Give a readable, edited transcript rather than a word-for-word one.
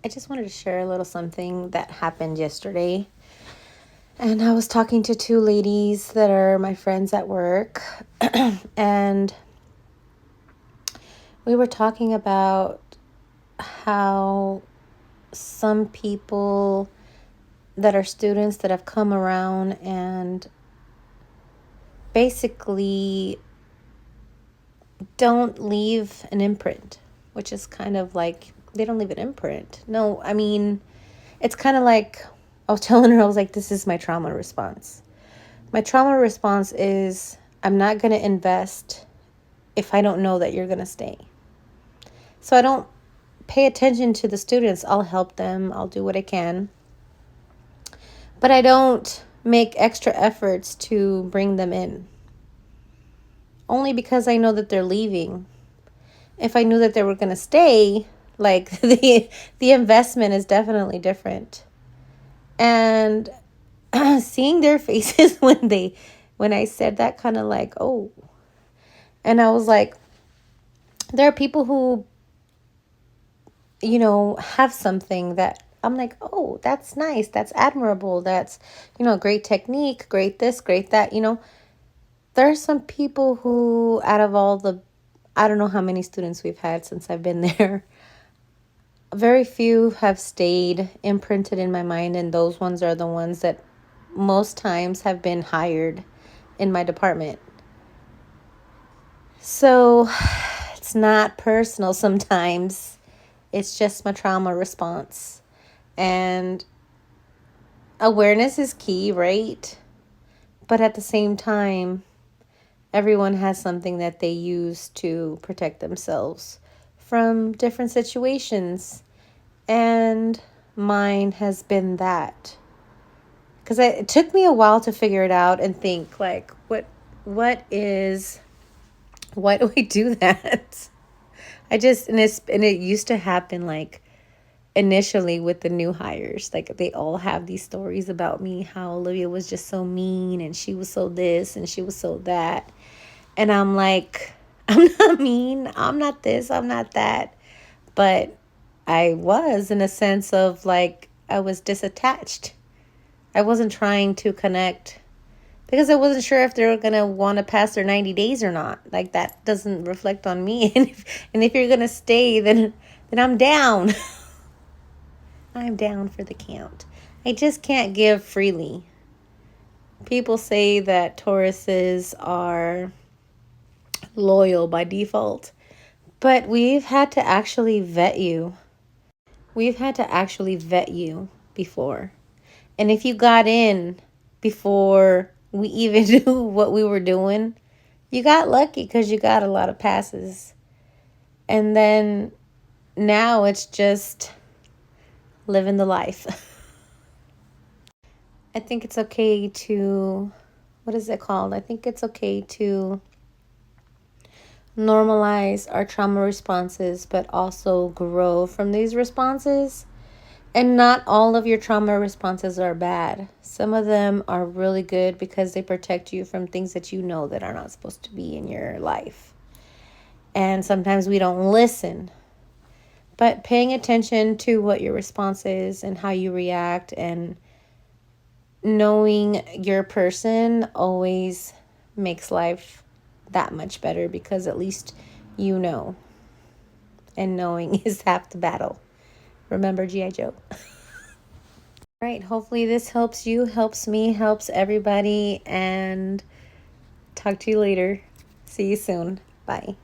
I just wanted to share a little something that happened yesterday. And I was talking to two ladies that are my friends at work. And we were talking about how some people that are students that have come around and basically don't leave an imprint, which is kind of like they don't leave an imprint. No, I mean, it's kind of like I was telling her, I was like, this is my trauma response. My trauma response is I'm not going to invest if I don't know that you're going to stay. So I don't pay attention to the students. I'll help them. I'll do what I can. But I don't make extra efforts to bring them in. Only because I know that they're leaving. If I knew that they were going to stay, like the investment is definitely different. And seeing their faces when I said that, kind of like, oh. And I was like, there are people who, have something that I'm like, oh, that's nice. That's admirable. That's, great technique, great this, great that. There are some people who, out of all the, I don't know how many students we've had since I've been there, very few have stayed imprinted in my mind. And those ones are the ones that most times have been hired in my department. So it's not personal sometimes. It's just my trauma response. And awareness is key, right? But at the same time, everyone has something that they use to protect themselves from different situations. And mine has been that. Because it took me a while to figure it out and think, like, why do I do that? And it used to happen, like, initially with the new hires. Like, they all have these stories about me, how Olivia was just so mean and she was so this and she was so that. And I'm like, I'm not mean, I'm not this, I'm not that. But I was, in a sense of, like, I was disattached. I wasn't trying to connect because I wasn't sure if they were going to want to pass their 90 days or not. Like, that doesn't reflect on me. And if you're going to stay, then I'm down. I'm down for the count. I just can't give freely. People say that Tauruses are loyal by default, but we've had to actually vet you. We've had to actually vet you before. And if you got in before we even knew what we were doing, you got lucky because you got a lot of passes. And then now it's just living the life. I think it's okay to, what is it called? I think it's okay to normalize our trauma responses, but also grow from these responses. And not all of your trauma responses are bad. Some of them are really good because they protect you from things that you know that are not supposed to be in your life. And sometimes we don't listen. But paying attention to what your response is and how you react and knowing your person always makes life that much better because at least you know. And knowing is half the battle. Remember G.I. Joe. Right. Hopefully this helps you, helps me, helps everybody, and talk to you later. See you soon. Bye.